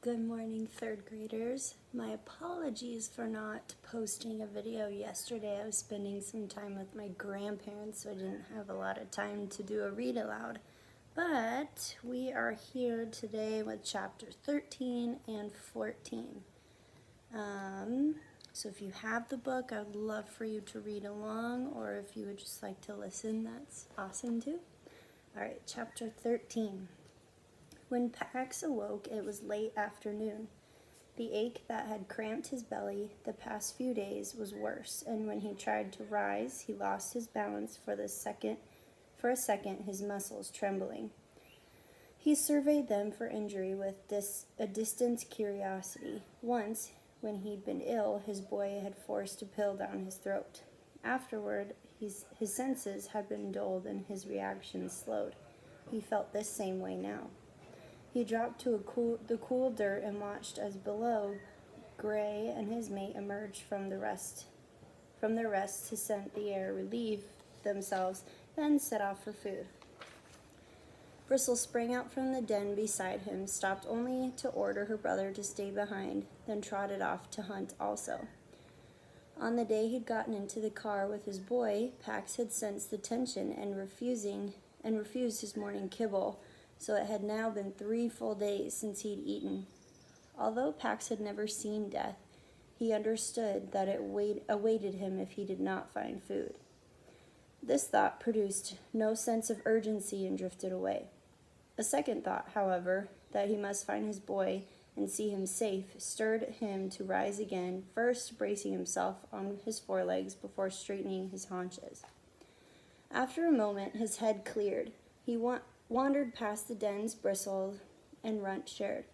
Good morning, third graders. My apologies for not posting a video yesterday. I was spending some time with my grandparents, so I didn't have a lot of time to do a read aloud. But we are here today with chapter 13 and 14. So if you have the book, I would love for you to read along, or if you would just like to listen, that's awesome too. All right, chapter 13. When Pax awoke, it was late afternoon. The ache that had cramped his belly the past few days was worse, and when he tried to rise, he lost his balance for a second, his muscles trembling. He surveyed them for injury with a distant curiosity. Once, when he'd been ill, his boy had forced a pill down his throat. Afterward, his senses had been dulled and his reactions slowed. He felt this same way now. He dropped to the cool dirt and watched as below, Gray and his mate emerged from their rest to scent the air, relieve themselves, then set off for food. Bristle sprang out from the den beside him, stopped only to order her brother to stay behind, then trotted off to hunt also. On the day he'd gotten into the car with his boy, Pax had sensed the tension and refused his morning kibble, so it had now been 3 full days since he'd eaten. Although Pax had never seen death, he understood that it awaited him if he did not find food. This thought produced no sense of urgency and drifted away. A second thought, however, that he must find his boy and see him safe, stirred him to rise again, first bracing himself on his forelegs before straightening his haunches. After a moment, his head cleared. He wandered past the dens Bristle and Runt shared.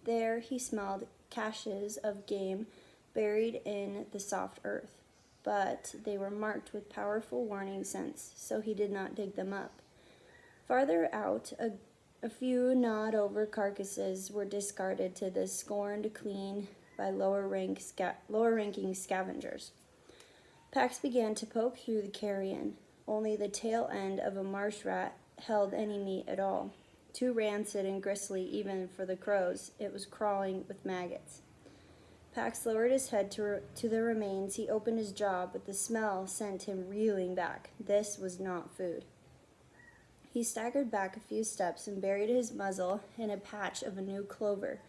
There he smelled caches of game buried in the soft earth, but they were marked with powerful warning scents, so he did not dig them up. Farther out, a few gnawed-over carcasses were discarded to the scorned clean by lower-ranking scavengers. Pax began to poke through the carrion. Only the tail end of a marsh rat held any meat at all. Too rancid and gristly even for the crows, it was crawling with maggots. Pax lowered his head to the remains. He opened his jaw, but the smell sent him reeling back. This was not food. He staggered back a few steps and buried his muzzle in a patch of a new clover,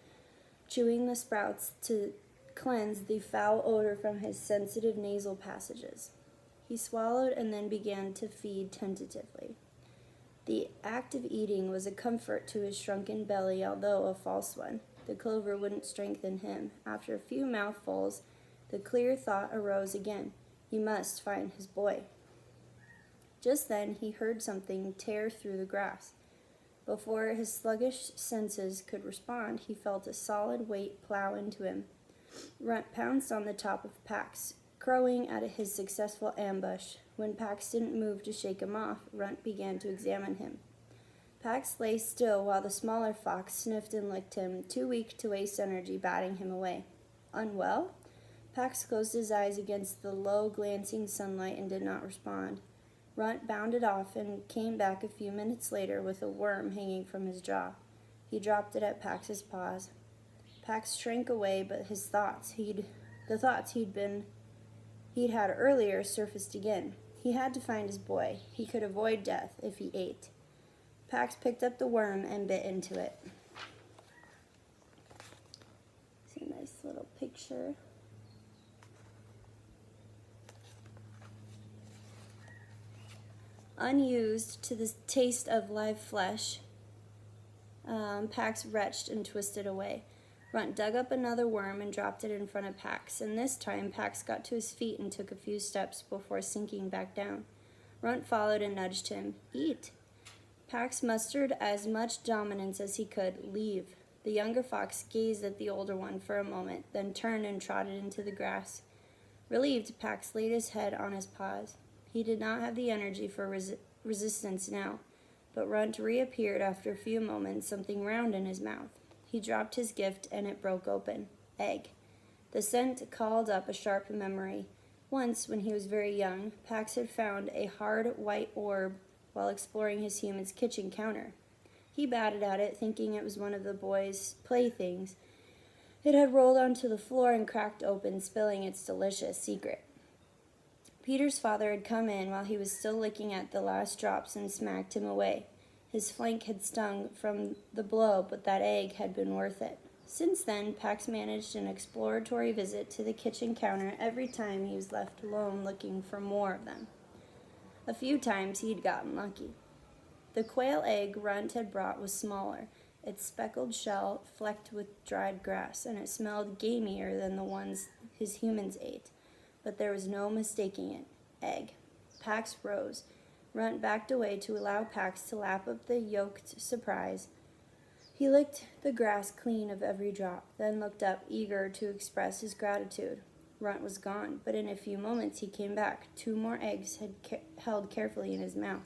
chewing the sprouts to cleanse the foul odor from his sensitive nasal passages. He swallowed and then began to feed tentatively. The act of eating was a comfort to his shrunken belly, although a false one. The clover wouldn't strengthen him. After a few mouthfuls, the clear thought arose again. He must find his boy. Just then he heard something tear through the grass. Before his sluggish senses could respond, he felt a solid weight plow into him. Runt pounced on the top of Pax, crowing at his successful ambush. When Pax didn't move to shake him off, Runt began to examine him. Pax lay still while the smaller fox sniffed and licked him, too weak to waste energy batting him away. Unwell? Pax closed his eyes against the low, glancing sunlight and did not respond. Runt bounded off and came back a few minutes later with a worm hanging from his jaw. He dropped it at Pax's paws. Pax shrank away, but the thoughts he'd had earlier surfaced again. He had to find his boy. He could avoid death if he ate. Pax picked up the worm and bit into it. It's a nice little picture. Unused to the taste of live flesh, Pax retched and twisted away. Runt dug up another worm and dropped it in front of Pax, and this time Pax got to his feet and took a few steps before sinking back down. Runt followed and nudged him. Eat. Pax mustered as much dominance as he could. Leave. The younger fox gazed at the older one for a moment, then turned and trotted into the grass. Relieved, Pax laid his head on his paws. He did not have the energy for resistance now, but Runt reappeared after a few moments, something round in his mouth. He dropped his gift, and it broke open. Egg. The scent called up a sharp memory. Once, when he was very young, Pax had found a hard white orb while exploring his human's kitchen counter. He batted at it, thinking it was one of the boys' playthings. It had rolled onto the floor and cracked open, spilling its delicious secret. Peter's father had come in while he was still licking at the last drops and smacked him away. His flank had stung from the blow, but that egg had been worth it. Since then, Pax managed an exploratory visit to the kitchen counter every time he was left alone looking for more of them. A few times he'd gotten lucky. The quail egg Runt had brought was smaller, its speckled shell flecked with dried grass, and it smelled gamier than the ones his humans ate. But there was no mistaking it. Egg. Pax rose. Runt backed away to allow Pax to lap up the yoked surprise. He licked the grass clean of every drop, then looked up, eager to express his gratitude. Runt was gone, but in a few moments he came back. 2 more eggs held carefully in his mouth.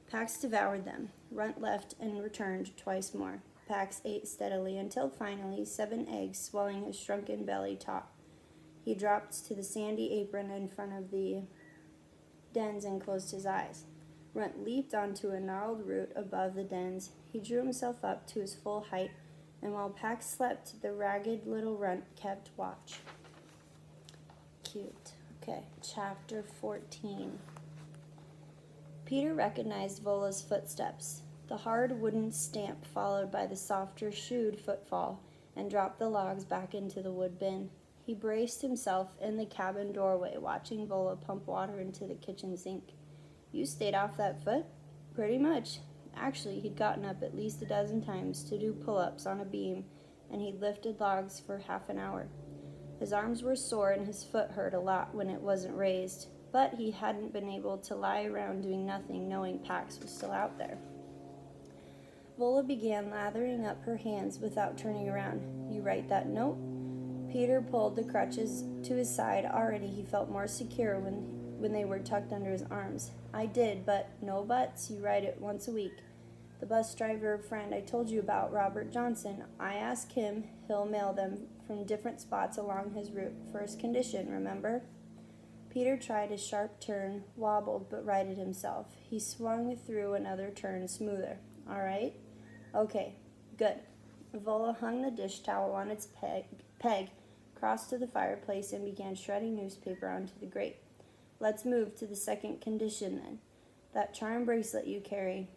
Pax devoured them. Runt left and returned twice more. Pax ate steadily until finally 7 eggs swelling his shrunken belly top. He dropped to the sandy apron in front of the dens and closed his eyes. Runt leaped onto a gnarled root above the dens. He drew himself up to his full height, and while Pax slept, the ragged little runt kept watch. Cute. Okay, chapter 14. Peter recognized Vola's footsteps, the hard wooden stamp followed by the softer shoed footfall, and dropped the logs back into the wood bin. He braced himself in the cabin doorway, watching Vola pump water into the kitchen sink. "You stayed off that foot?" "Pretty much." Actually, he'd gotten up at least a dozen times to do pull-ups on a beam, and he'd lifted logs for half an hour. His arms were sore and his foot hurt a lot when it wasn't raised, but he hadn't been able to lie around doing nothing, knowing Pax was still out there. Vola began lathering up her hands without turning around. "You write that note?" Peter pulled the crutches to his side. Already he felt more secure when they were tucked under his arms. "I did, but..." "No buts. You write it once a week. The bus driver friend I told you about, Robert Johnson, I ask him, he'll mail them from different spots along his route. First condition, remember?" Peter tried a sharp turn, wobbled, but righted himself. He swung through another turn smoother. "All right?" "Okay, good." Vola hung the dish towel on its peg, crossed to the fireplace, and began shredding newspaper onto the grate. "Let's move to the second condition, then. That charm bracelet you carry,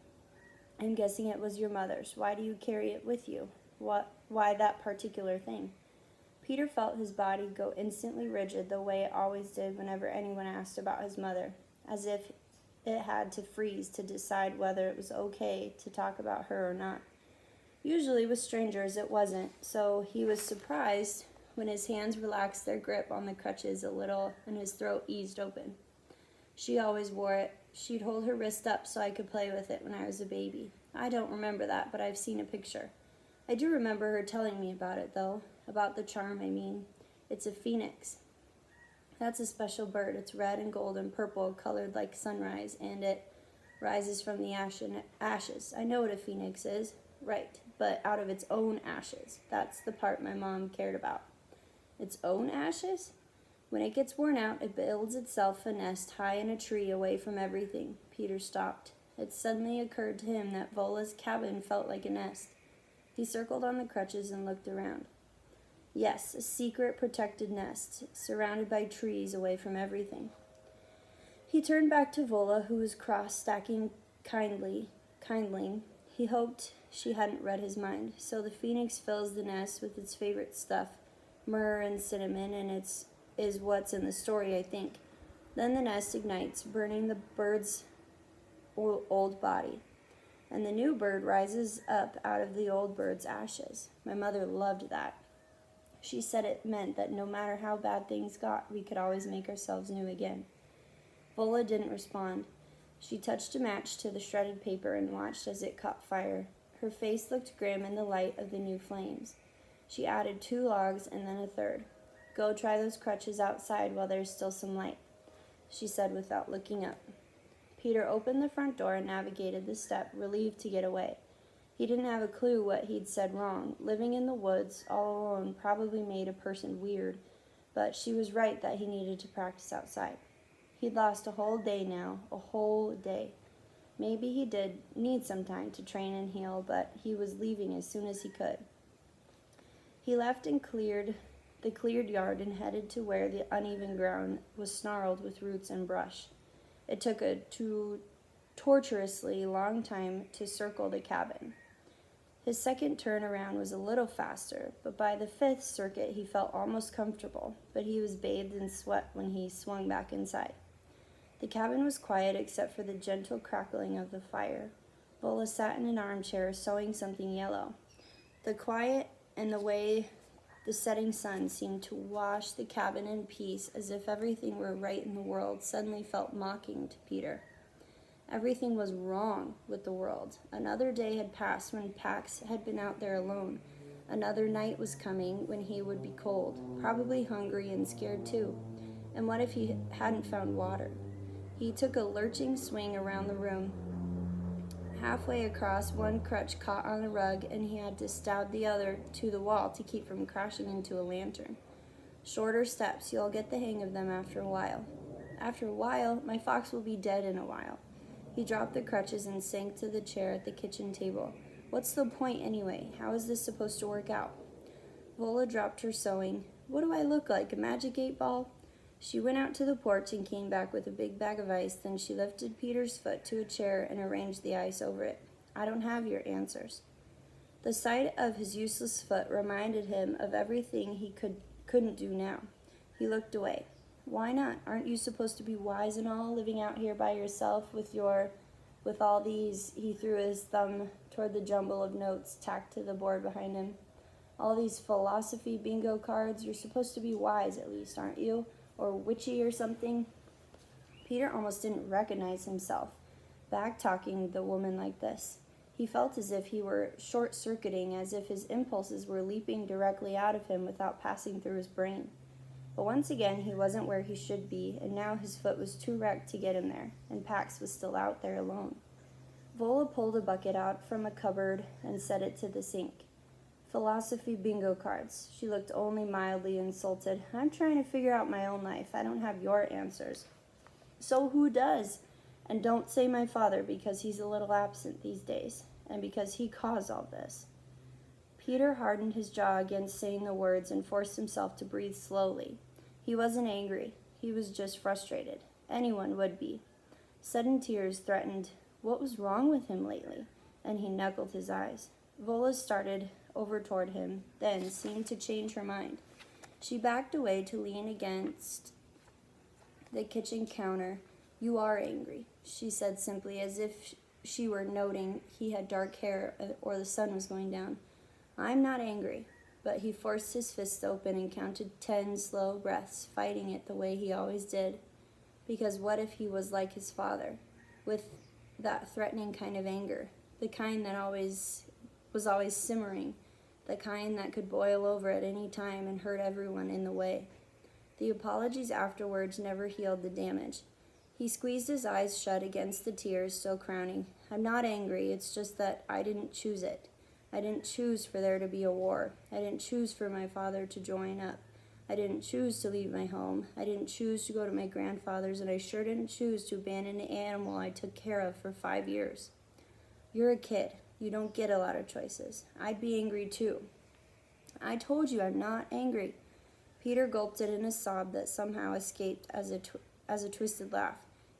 I'm guessing it was your mother's. Why do you carry it with you? Why that particular thing?" Peter felt his body go instantly rigid, the way it always did whenever anyone asked about his mother, as if it had to freeze to decide whether it was okay to talk about her or not. Usually with strangers it wasn't, so he was surprised when his hands relaxed their grip on the crutches a little and his throat eased open. "She always wore it. She'd hold her wrist up so I could play with it when I was a baby. I don't remember that, but I've seen a picture. I do remember her telling me about it, though. About the charm, I mean. It's a phoenix. That's a special bird. It's red and gold and purple, colored like sunrise, and it rises from the ashes. I know what a phoenix is." "Right, but out of its own ashes. That's the part my mom cared about." "Its own ashes?" "When it gets worn out, it builds itself a nest high in a tree away from everything." Peter stopped. It suddenly occurred to him that Vola's cabin felt like a nest. He circled on the crutches and looked around. Yes, a secret protected nest, surrounded by trees away from everything. He turned back to Vola, who was cross-stacking kindling. He hoped she hadn't read his mind. "So the phoenix fills the nest with its favorite stuff, myrrh and cinnamon, and is what's in the story, I think. Then the nest ignites, burning the bird's old body, and the new bird rises up out of the old bird's ashes. My mother loved that. She said it meant that no matter how bad things got, we could always make ourselves new again." Vola didn't respond. She touched a match to the shredded paper and watched as it caught fire. Her face looked grim in the light of the new flames. She added 2 logs and then a third. "Go try those crutches outside while there's still some light," she said without looking up. Peter opened the front door and navigated the step, relieved to get away. He didn't have a clue what he'd said wrong. Living in the woods, all alone, probably made a person weird, but she was right that he needed to practice outside. He'd lost a whole day now, a whole day. Maybe he did need some time to train and heal, but he was leaving as soon as he could. He left and cleared the cleared yard and headed to where the uneven ground was snarled with roots and brush. It took a tortuously long time to circle the cabin. His second turn around was a little faster, but by the fifth circuit he felt almost comfortable, but he was bathed in sweat when he swung back inside. The cabin was quiet except for the gentle crackling of the fire. Vola sat in an armchair sewing something yellow. The quiet and the way the setting sun seemed to wash the cabin in peace as if everything were right in the world suddenly felt mocking to Peter. Everything was wrong with the world. Another day had passed when Pax had been out there alone. Another night was coming when he would be cold, probably hungry and scared too. And what if he hadn't found water? He took a lurching swing around the room. Halfway across, one crutch caught on a rug, and he had to stab the other to the wall to keep from crashing into a lantern. Shorter steps, you'll get the hang of them after a while. After a while, my fox will be dead in a while. He dropped the crutches and sank to the chair at the kitchen table. What's the point anyway? How is this supposed to work out? Vola dropped her sewing. What do I look like, a magic 8-ball? She went out to the porch and came back with a big bag of ice. Then she lifted Peter's foot to a chair and arranged the ice over it. I don't have your answers. The sight of his useless foot reminded him of everything he couldn't do now. He looked away. Why not? Aren't you supposed to be wise and all, living out here by yourself with all these, he threw his thumb toward the jumble of notes tacked to the board behind him. All these philosophy bingo cards, you're supposed to be wise at least, aren't you? Or witchy or something. Peter almost didn't recognize himself back talking the woman like this. He felt as if he were short-circuiting, as if his impulses were leaping directly out of him without passing through his brain. But once again, he wasn't where he should be, and now his foot was too wrecked to get him there, and Pax was still out there alone. Vola pulled a bucket out from a cupboard and set it to the sink. Philosophy bingo cards. She looked only mildly insulted. I'm trying to figure out my own life. I don't have your answers. So who does? And don't say my father, because he's a little absent these days, and because he caused all this. Peter hardened his jaw against saying the words and forced himself to breathe slowly. He wasn't angry. He was just frustrated. Anyone would be. Sudden tears threatened. What was wrong with him lately? And he knuckled his eyes. Vola started over toward him, then seemed to change her mind. She backed away to lean against the kitchen counter. You are angry, she said simply, as if she were noting he had dark hair or the sun was going down. I'm not angry. But he forced his fist open and counted 10 slow breaths, fighting it the way he always did. Because what if he was like his father, with that threatening kind of anger, the kind that was always simmering, the kind that could boil over at any time and hurt everyone in the way. The apologies afterwards never healed the damage. He squeezed his eyes shut against the tears still crowning. I'm not angry, it's just that I didn't choose it. I didn't choose for there to be a war. I didn't choose for my father to join up. I didn't choose to leave my home. I didn't choose to go to my grandfather's, and I sure didn't choose to abandon the animal I took care of for 5 years. You're a kid. You don't get a lot of choices. I'd be angry too. I told you I'm not angry. Peter gulped it in a sob that somehow escaped as a twisted laugh.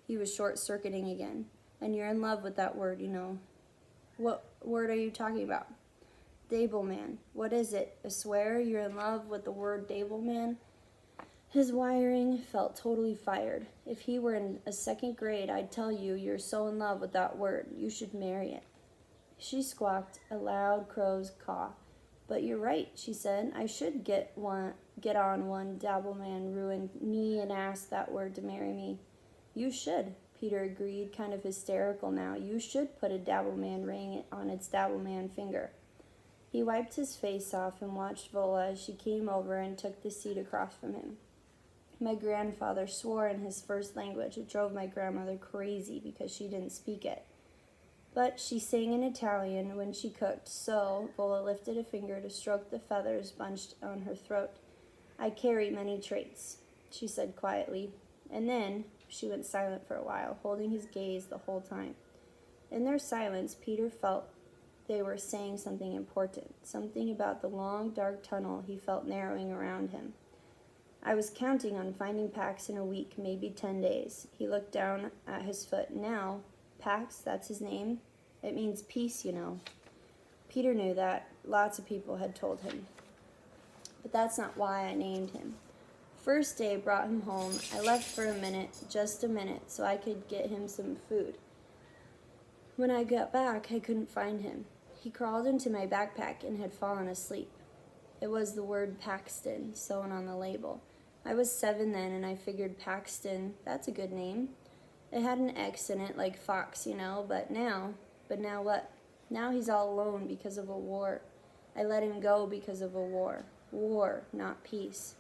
He was short-circuiting again. And you're in love with that word, you know. What word are you talking about? Dableman. What is it? A swear you're in love with the word Dableman? His wiring felt totally fired. If he were in a second grade, I'd tell you you're so in love with that word. You should marry it. She squawked a loud crow's caw. But you're right, she said. I should get on one Dabbleman ruined knee and ask that word to marry me. You should, Peter agreed, kind of hysterical now. You should put a Dabbleman ring on its Dabbleman finger. He wiped his face off and watched Vola as she came over and took the seat across from him. My grandfather swore in his first language. It drove my grandmother crazy because she didn't speak it. But she sang in Italian when she cooked, so Vola lifted a finger to stroke the feathers bunched on her throat. I carry many traits, she said quietly. And then she went silent for a while, holding his gaze the whole time. In their silence, Peter felt they were saying something important, something about the long, dark tunnel he felt narrowing around him. I was counting on finding Pax in a week, maybe 10 days. He looked down at his foot. Now, Pax, that's his name. It means peace, you know. Peter knew that. Lots of people had told him. But that's not why I named him. First day brought him home. I left for a minute, just a minute, so I could get him some food. When I got back, I couldn't find him. He crawled into my backpack and had fallen asleep. It was the word Paxton sewn on the label. I was 7 then, and I figured Paxton, that's a good name. It had an X in it, like Fox, you know, but now what? Now he's all alone because of a war. I let him go because of a war. War, not peace.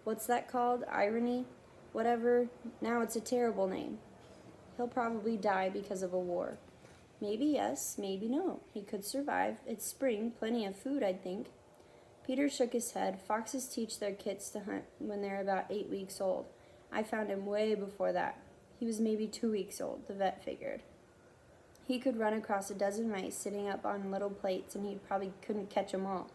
What's that called? Irony? Whatever. Now it's a terrible name. He'll probably die because of a war. Maybe yes, maybe no. He could survive. It's spring, plenty of food, I'd think. Peter shook his head. Foxes teach their kits to hunt when they're about 8 weeks old. I found him way before that. He was maybe 2 weeks old, the vet figured. He could run across a dozen mice sitting up on little plates, and he probably couldn't catch 'em all.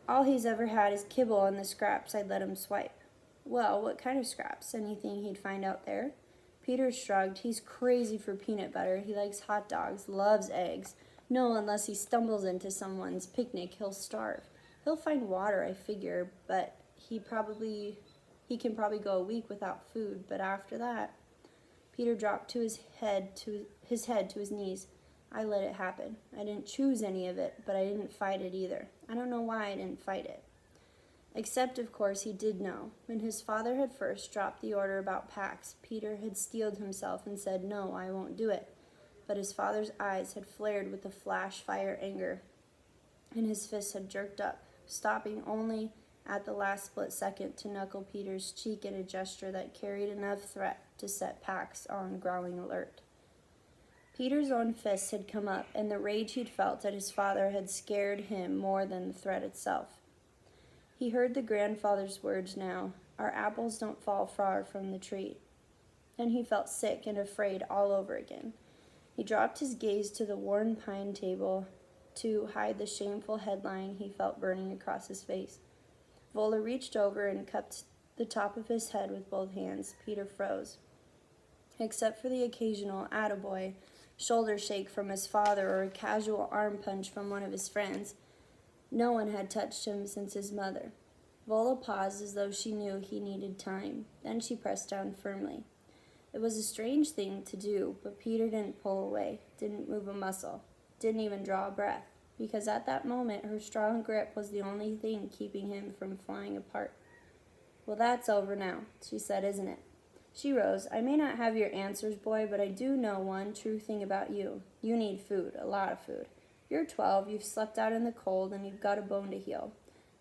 All he's ever had is kibble and the scraps I'd let him swipe. Well, what kind of scraps? Anything he'd find out there? Peter shrugged. He's crazy for peanut butter. He likes hot dogs, loves eggs. No, unless he stumbles into someone's picnic, he'll starve. He'll find water, I figure, but he can probably go a week without food, but after that... Peter dropped his head to his knees. I let it happen. I didn't choose any of it, but I didn't fight it either. I don't know why I didn't fight it. Except, of course, he did know. When his father had first dropped the order about Pax, Peter had steeled himself and said, "No, I won't do it." But his father's eyes had flared with a flash-fire anger, and his fists had jerked up, stopping only at the last split second to knuckle Peter's cheek in a gesture that carried enough threat to set Pax on growling alert. Peter's own fists had come up, and the rage he'd felt at his father had scared him more than the threat itself. He heard the grandfather's words now, "Our apples don't fall far from the tree." And he felt sick and afraid all over again. He dropped his gaze to the worn pine table to hide the shameful headline he felt burning across his face. Vola reached over and cupped the top of his head with both hands. Peter froze. Except for the occasional attaboy shoulder shake from his father or a casual arm punch from one of his friends, no one had touched him since his mother. Vola paused as though she knew he needed time. Then she pressed down firmly. It was a strange thing to do, but Peter didn't pull away, didn't move a muscle, didn't even draw a breath, because at that moment her strong grip was the only thing keeping him from flying apart. "Well, that's over now," she said, "isn't it?" She rose. "I may not have your answers, boy, but I do know one true thing about you. You need food, a lot of food. You're 12, you've slept out in the cold, and you've got a bone to heal.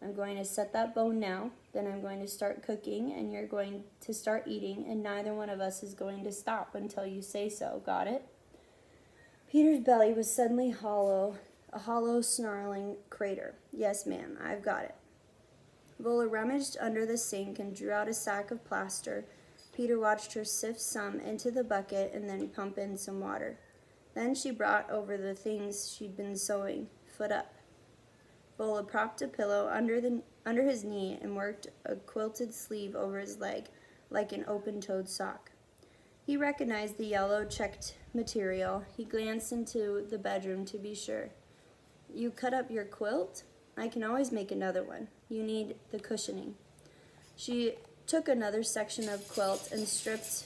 I'm going to set that bone now, then I'm going to start cooking, and you're going to start eating, and neither one of us is going to stop until you say so. Got it?" Peter's belly was suddenly hollow, a hollow, snarling crater. "Yes, ma'am, I've got it." Vola rummaged under the sink and drew out a sack of plaster. Peter watched her sift some into the bucket and then pump in some water. Then she brought over the things she'd been sewing, foot up. Vola propped a pillow under his knee and worked a quilted sleeve over his leg, like an open-toed sock. He recognized the yellow checked material. He glanced into the bedroom to be sure. "You cut up your quilt? I can always make another one. You need the cushioning." She took another section of quilt and stripped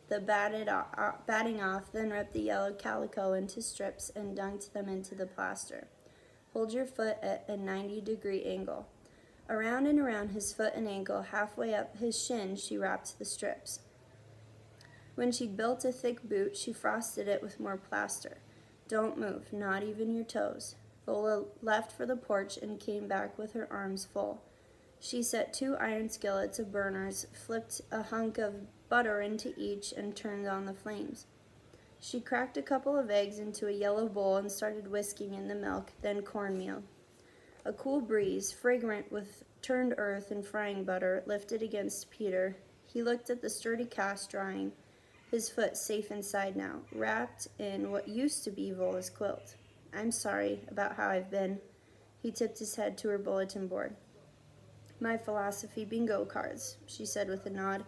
the batting off, then ripped the yellow calico into strips and dunked them into the plaster. "Hold your foot at a 90-degree angle." Around and around his foot and ankle, halfway up his shin, she wrapped the strips. When she'd built a thick boot, she frosted it with more plaster. "Don't move, not even your toes." Vola left for the porch and came back with her arms full. She set 2 iron skillets of burners, flipped a hunk of butter into each, and turned on the flames. She cracked a couple of eggs into a yellow bowl and started whisking in the milk, then cornmeal. A cool breeze, fragrant with turned earth and frying butter, lifted against Peter. He looked at the sturdy cast drying. his foot safe inside now, wrapped in what used to be Vola's quilt. I'm sorry about how I've been. He tipped his head to her bulletin board. My philosophy bingo cards, she said with a nod.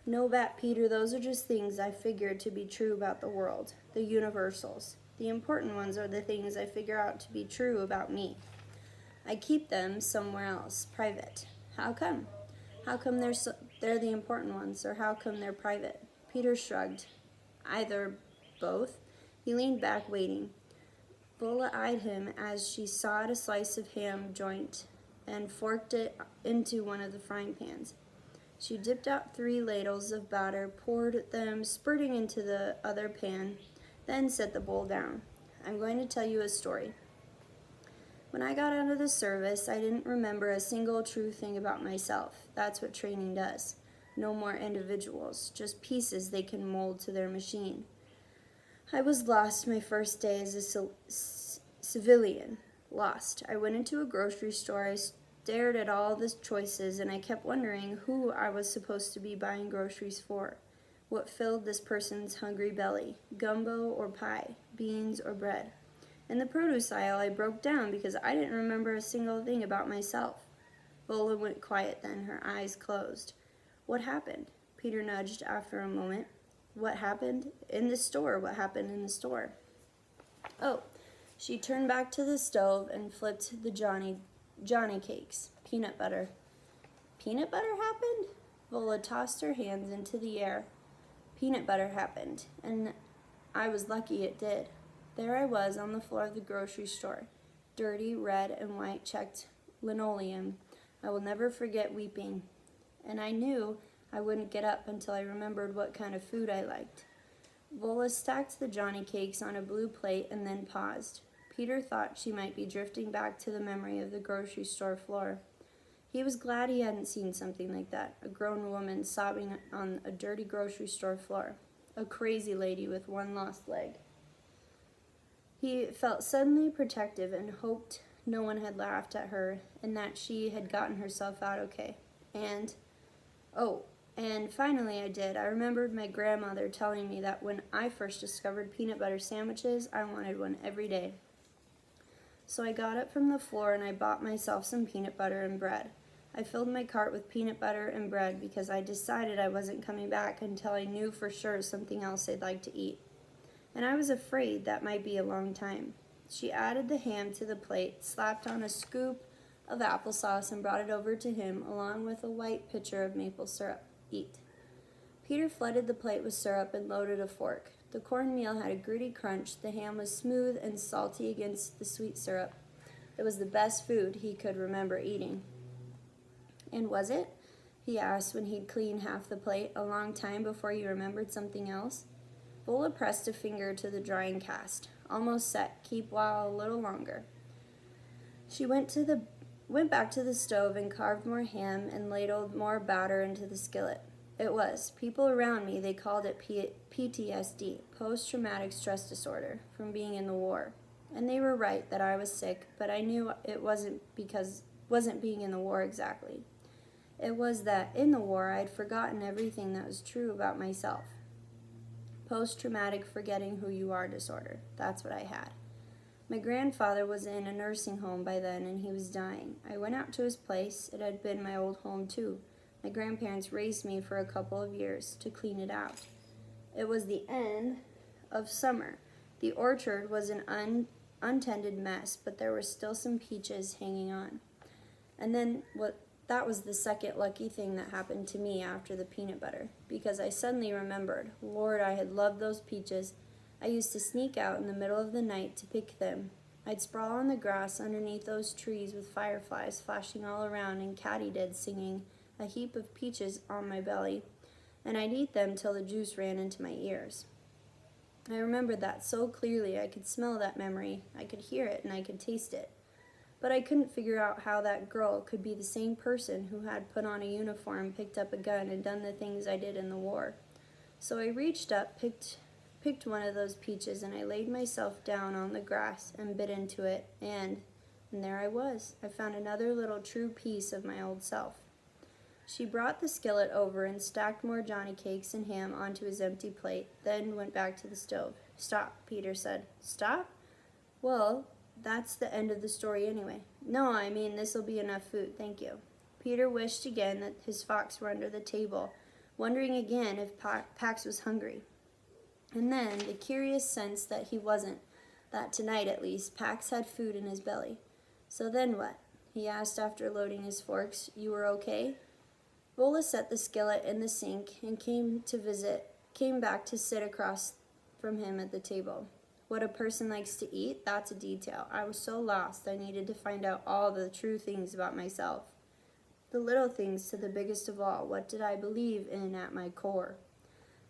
No, that, Peter, those are just things I figured to be true about the world, the universals. The important ones are the things I figure out to be true about me. I keep them somewhere else, private. How come? How come they're the important ones, or how come they're private? Peter shrugged. Either both. He leaned back, waiting. Vola eyed him as she sawed a slice of ham joint and forked it into one of the frying pans. She dipped out 3 ladles of batter, poured them spurting into the other pan, then set the bowl down. I'm going to tell you a story. When I got out of the service, I didn't remember a single true thing about myself. That's what training does. No more individuals, just pieces they can mold to their machine. I was lost my first day as a civilian. Lost. I went into a grocery store, I stared at all the choices, and I kept wondering who I was supposed to be buying groceries for. What filled this person's hungry belly? Gumbo or pie? Beans or bread? In the produce aisle, I broke down because I didn't remember a single thing about myself. Vola went quiet then, her eyes closed. What happened? Peter nudged after a moment. What happened? In the store. What happened in the store? Oh, she turned back to the stove and flipped the Johnny cakes. Peanut butter. Peanut butter happened? Vola tossed her hands into the air. Peanut butter happened, and I was lucky it did. There I was on the floor of the grocery store, dirty red and white checked linoleum. I will never forget weeping, and I knew I wouldn't get up until I remembered what kind of food I liked. Vola stacked the Johnny cakes on a blue plate and then paused. Peter thought she might be drifting back to the memory of the grocery store floor. He was glad he hadn't seen something like that, a grown woman sobbing on a dirty grocery store floor, a crazy lady with one lost leg. He felt suddenly protective and hoped no one had laughed at her and that she had gotten herself out okay. And finally I did. I remembered my grandmother telling me that when I first discovered peanut butter sandwiches, I wanted one every day. So I got up from the floor and I bought myself some peanut butter and bread. I filled my cart with peanut butter and bread because I decided I wasn't coming back until I knew for sure something else I'd like to eat. And I was afraid that might be a long time. She added the ham to the plate, slapped on a scoop of applesauce, and brought it over to him, along with a white pitcher of maple syrup. Eat. Peter flooded the plate with syrup and loaded a fork. The cornmeal had a gritty crunch, the ham was smooth and salty against the sweet syrup. It was the best food he could remember eating. And was it? He asked when he'd cleaned half the plate, a long time before he remembered something else. Vola pressed a finger to the drying cast. Almost set. Keep while a little longer. She went back to the stove and carved more ham and ladled more batter into the skillet. It was. People around me, they called it PTSD, post-traumatic stress disorder, from being in the war. And they were right that I was sick, but I knew it wasn't being in the war exactly. It was that in the war I had forgotten everything that was true about myself. Post-traumatic forgetting who you are disorder. That's what I had. My grandfather was in a nursing home by then, and he was dying. I went out to his place. It had been my old home, too. My grandparents raised me for a couple of years to clean it out. It was the end of summer. The orchard was an untended mess, but there were still some peaches hanging on. And then that was the second lucky thing that happened to me after the peanut butter, because I suddenly remembered, Lord, I had loved those peaches. I used to sneak out in the middle of the night to pick them. I'd sprawl on the grass underneath those trees with fireflies flashing all around and katydids singing, a heap of peaches on my belly, and I'd eat them till the juice ran into my ears. I remembered that so clearly. I could smell that memory, I could hear it, and I could taste it. But I couldn't figure out how that girl could be the same person who had put on a uniform, picked up a gun, and done the things I did in the war. So I reached up, picked one of those peaches, and I laid myself down on the grass and bit into it, and there I was. I found another little true piece of my old self. She brought the skillet over and stacked more Johnny cakes and ham onto his empty plate, then went back to the stove. "Stop," Peter said. "Stop? Well, that's the end of the story anyway." "No, I mean this'll be enough food, thank you." Peter wished again that his fox were under the table, wondering again if Pax was hungry. And then the curious sense that he wasn't, that tonight at least, Pax had food in his belly. "So then what?" he asked after loading his forks. "You were okay?" Vola set the skillet in the sink and came back to sit across from him at the table. "What a person likes to eat, that's a detail. I was so lost, I needed to find out all the true things about myself. The little things to the biggest of all. What did I believe in at my core?"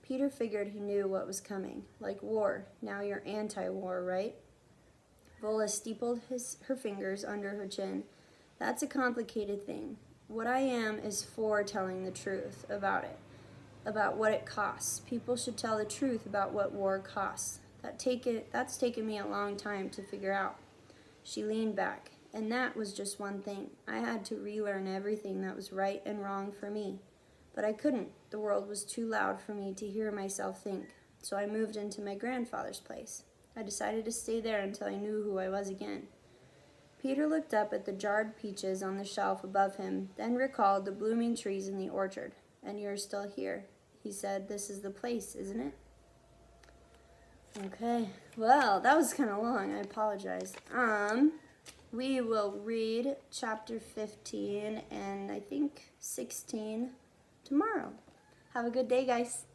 Peter figured he knew what was coming. "Like war. Now you're anti-war, right?" Vola steepled her fingers under her chin. "That's a complicated thing. What I am is for telling the truth about it, about what it costs. People should tell the truth about what war costs. That's taken me a long time to figure out." She leaned back. "And that was just one thing. I had to relearn everything that was right and wrong for me. But I couldn't. The world was too loud for me to hear myself think. So I moved into my grandfather's place. I decided to stay there until I knew who I was again." Peter looked up at the jarred peaches on the shelf above him, then recalled the blooming trees in the orchard. "And you're still here," he said. "This is the place, isn't it?" Okay, well, that was kind of long. I apologize. We will read chapter 15 and I think 16 tomorrow. Have a good day, guys.